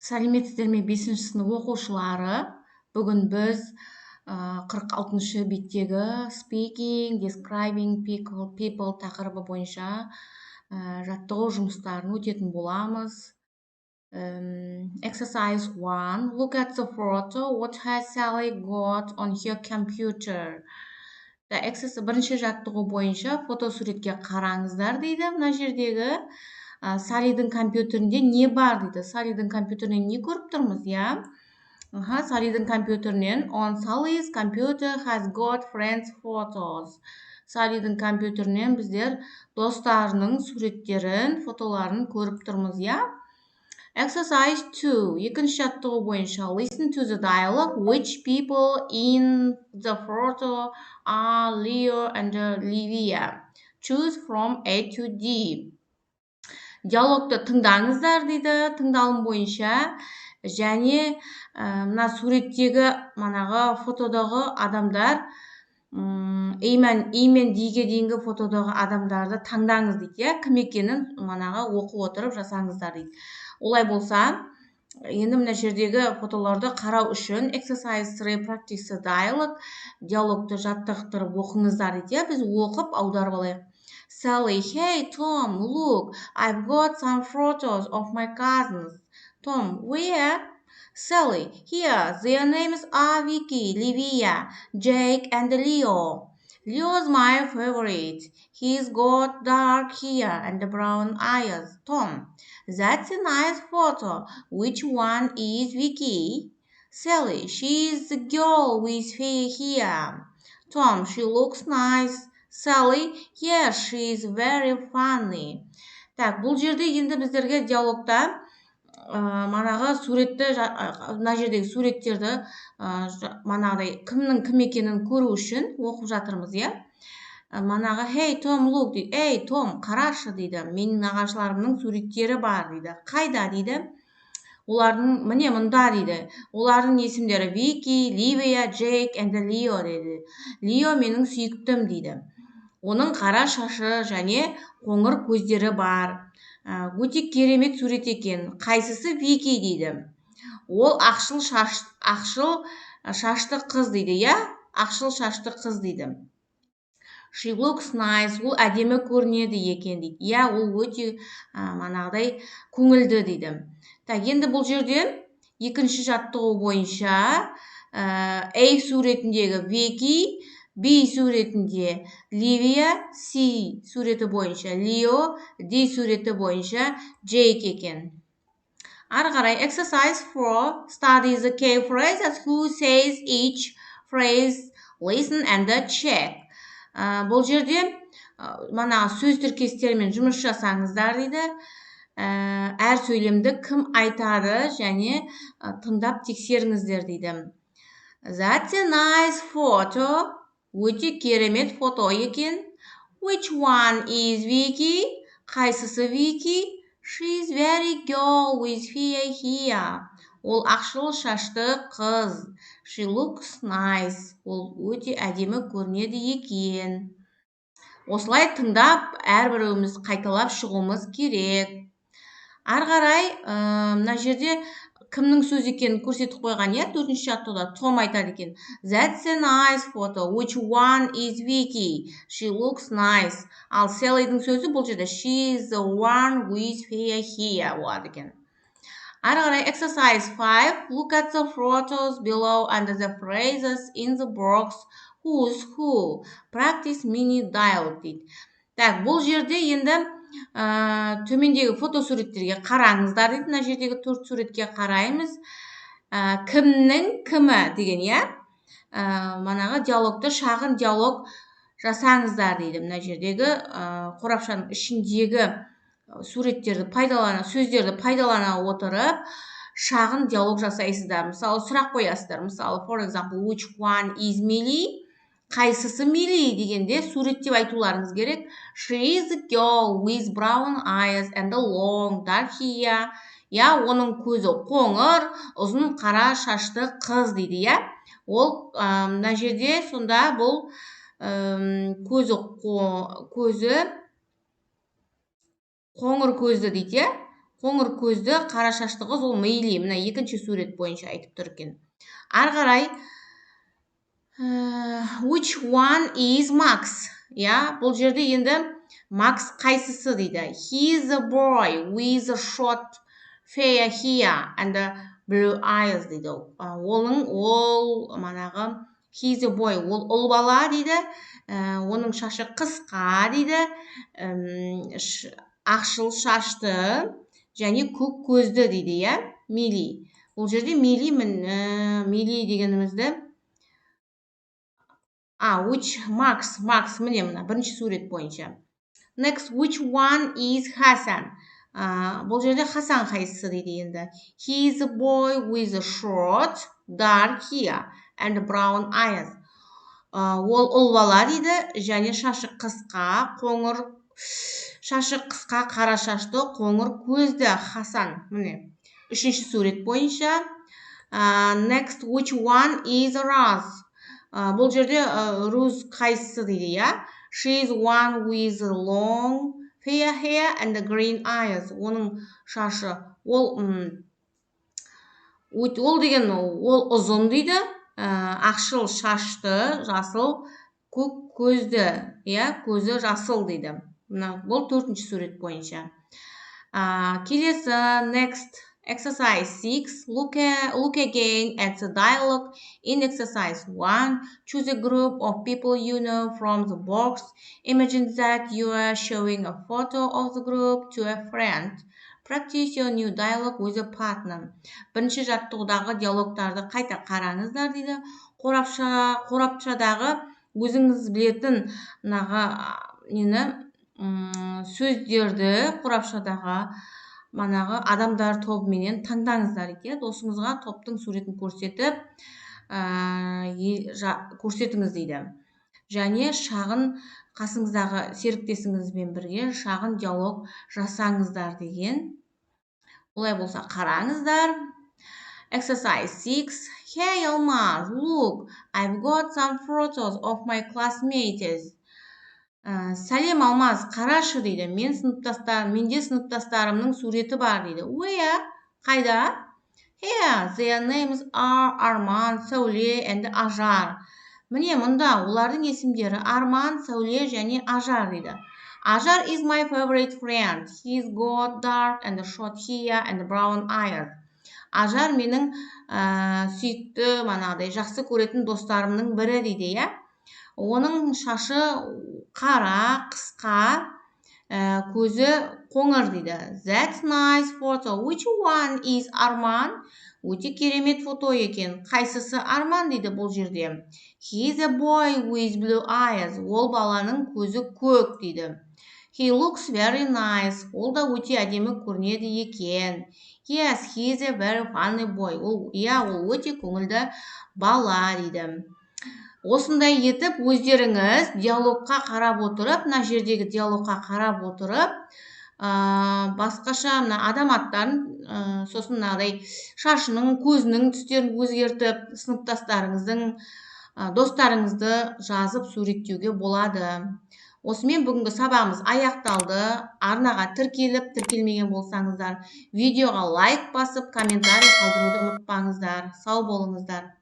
Сәлеметсіздер ме 5-ші сынып оқушылары? Бүгін біз 46-шы беттегі speaking, describing people тақырыбы бойынша жаттығу жұмыстарын өтетін боламыз. Exercise 1. Look at the photo. What has Sally got on her computer? Бірінші жаттығу бойынша фотосуретке қараңыздар дейді. Мына жердегі Салидің компьютерінде не бар дейді. Салидің компьютерінен не көріп тұрмыз, я? Салидің компьютерінен on Sally's computer has got friends photos. Салидің компьютерінен біздер достарының суреттерін, фотоларын көріп тұрмыз, я? Exercise 2. Екінші жаттығу бойынша listen to the dialogue. Which people in the photo are Leo and Livia? Choose from A to D. Диалогты тыңдаңыздар дейді, тыңдалым бойынша, және мына суреттегі манағы фотодағы адамдар, И мен Д-ге дейінгі фотодағы адамдарды таңдаңыз дейді, кім екенін манағы оқып отырып жасаңыздар дейді. Олай болса, енді мына жердегі фотоларды қарау үшін exercise 3 practice dialogue, диалогты жаттықтырып оқыңыздар дейді, біз оқып аударып алайық. Sally, hey Tom, look, I've got some photos of my cousins. Tom, where? Sally, here, their names are Vicky, Livia, Jake and Leo. Leo's my favorite. He's got dark hair and brown eyes. Tom, that's a nice photo. Which one is Vicky? Sally, she's the girl with fair hair. Tom, she looks nice. Sally, yes, she is very funny. Так, бұл жерде енді біздерге диалогта манағы суретті, мына жердегі суреттерді манағыдай кімнің кім екенін көру үшін оқып жатырмыз, иә? Манағы hey Tom, look дейді. Ей Том, қарашы дейді. Менің нағашыларымның суреттері бар дейді. Қайда дейді? Олардың міне мұнда дейді. Олардың есімдері Вики, Ливия, Джейк and Лео дейді. Лео менің сүйіктім дейді. Оның қара шашы және қоңыр көздері бар. Өте керемет сурет екен. Қайсысы Вики дейді. Ол ақшыл шашты қыз дейді, я? Ақшыл шашты қыз дейді. She looks nice. Ол әдемі көрінеді екен дейді. Я, ол өте манағыдай көңілді дейді. Так, енді бұл жерде екінші жаттығу бойынша A суретіндегі Вики, B суретінде Ливия, C суреті бойынша Лео, D суреті бойынша Джейк екен. Ары қарай, exercise 4. Study the key phrases. Who says each phrase? Listen and check. Бұл жерде сөз тіркестерімен жұмыс жасаңыздар дейді. Әр сөйлемді кім айтады және тыңдап тексеріңіздер дейді. That's a nice photo. Өте керемет фото екен. Which one is Vicky? Қайсысы Вики? She's very girl with fair hair. Ол ақшыл шашты қыз. She looks nice. Ол өте әдемі көрінеді екен. Осылай тыңдап, әрбіреуіміз қайталап шығуымыз керек. Ары қарай, мына жерде кімнің сөз екенін көрсетіп қойған, иә? 4-ші жаттығуда Том айтады екен. That's a nice photo. Which one is Vicky? She looks nice. Ал Sallyдің сөзі бұл жерде she's the one with fair hair болады екен. Ары қарай, exercise 5. Look at the photos below and the phrases in the box. Who's who? Practice mini dialogue дейді. Так, бұл жерде енді төмендегі фотосуреттерге қараңыздар дейді. Мына жердегі 4 суретке қараймыз. Кімнің кімі деген, я? Манағы диалогты шағын диалог жасаңыздар дейді. Мына жердегі қорапшаның ішіндегі суреттерді сөздерді пайдалана отырып, шағын диалог жасайсыздар. Мысалы, сұрақ қоясыздар. Мысалы, for example, which one is Millie? Қайсысы Мили дегенде сурет деп айтуларыңыз керек. She is a girl with brown eyes and a long dark hair. Я, оның көзі қоңыр, ұзын қара шашты қыз дейді, я? Ол мына жерде сонда бұл көзі қоңыр көзді дейді, қоңыр көзді, қара шашты қыз ол Мейли. Мына екінші сурет бойынша айтып тұр екен. Ары қарай which one is Max? Я, бұл жерде енді Макс қайсысы дейді. He is a boy with a short fair hair and blue eyes дейді. Ол манағы he is a boy, ол ұл бала дейді. Оның шашы қысқа дейді. Ақшыл шашты және көк көзді дейді, я? Мили. Бұл жерде Мили дегенімізді which Max міне мына бірінші сурет бойынша. Next, which one is Hasan? Бұл жерде Хасан қайсысы дейді енді. He is a boy with a short, dark hair and brown eyes. Ол ұл бала дейді, және шашы қысқа, қара шашты, қоңыр көзді Хасан. Міне, үшінші сурет бойынша. Next, which one is Raz? Бұл жерде Руз қайсысы дейді, я? She is one with long fair hair and green eyes. Оның шашы, ол деген ол ұзын дейді, ақшыл шашты, жасыл, көк көзді, я, көзі жасыл дейді. Бұл төртінші сурет бойынша. Келесі, next. Exercise 6. Look again at the dialogue in exercise 1. Choose a group of people you know from the box. Imagine that you are showing a photo of the group to a friend. Practice your new dialogue with a partner. Бірінші жаттығудағы диалогтарды қайта қараңыздар дейді. Қорапшадағы өзіңіз білетін сөздерді қорапшадағы адамдар тобыменен таңдаңыздар екен. Досыңызға топтың суретін көрсетіңіз дейді. Және шағын қасыңыздағы серіктесіңізбен бірге шағын диалог жасаңыздар деген. Олай болса қараңыздар. Exercise 6. Hey Алмаз, look, I've got some photos of my classmates. Сәлем Алмаз, қарашы дейді. Менде сыныптастарымның суреті бар дейді. Where? Қайда? Here, their names are Arman, Сәуле and Ажар. Міне мұнда олардың есімдері Арман, Сәуле және Ажар дейді. Ажар is my favorite friend. He's got dark and short hair and brown eyes. Ажар менің сүйікті, жақсы көретін достарымның бірі дейді, я? Оның шашы қара, қысқа, көзі қоңыр дейді. That's nice photo. Which one is Arman? Өте керемет фото екен. Қайсысы Арман дейді бұл жерде. He is a boy with blue eyes. Ол баланың көзі көк дейді. He looks very nice. Ол да өте әдемі көрінеді екен. Yes, he is a very funny boy. Ол өте көңілді бала дейді. Осындай етіп, өздеріңіз диалогқа қарап отырып, мына жердегі диалогқа қарап отырып, басқаша адам аттарын, сосын шашының, көзінің түстерін өзгертіп, сыныптастарыңыздың, достарыңызды жазып суреттеуге болады. Осымен бүгінгі сабағымыз аяқталды. Арнаға тіркелмеген болсаңыздар, видеоға лайк басып, комментарий қалдыруды ұмытпаңыздар. Сау болыңыздар.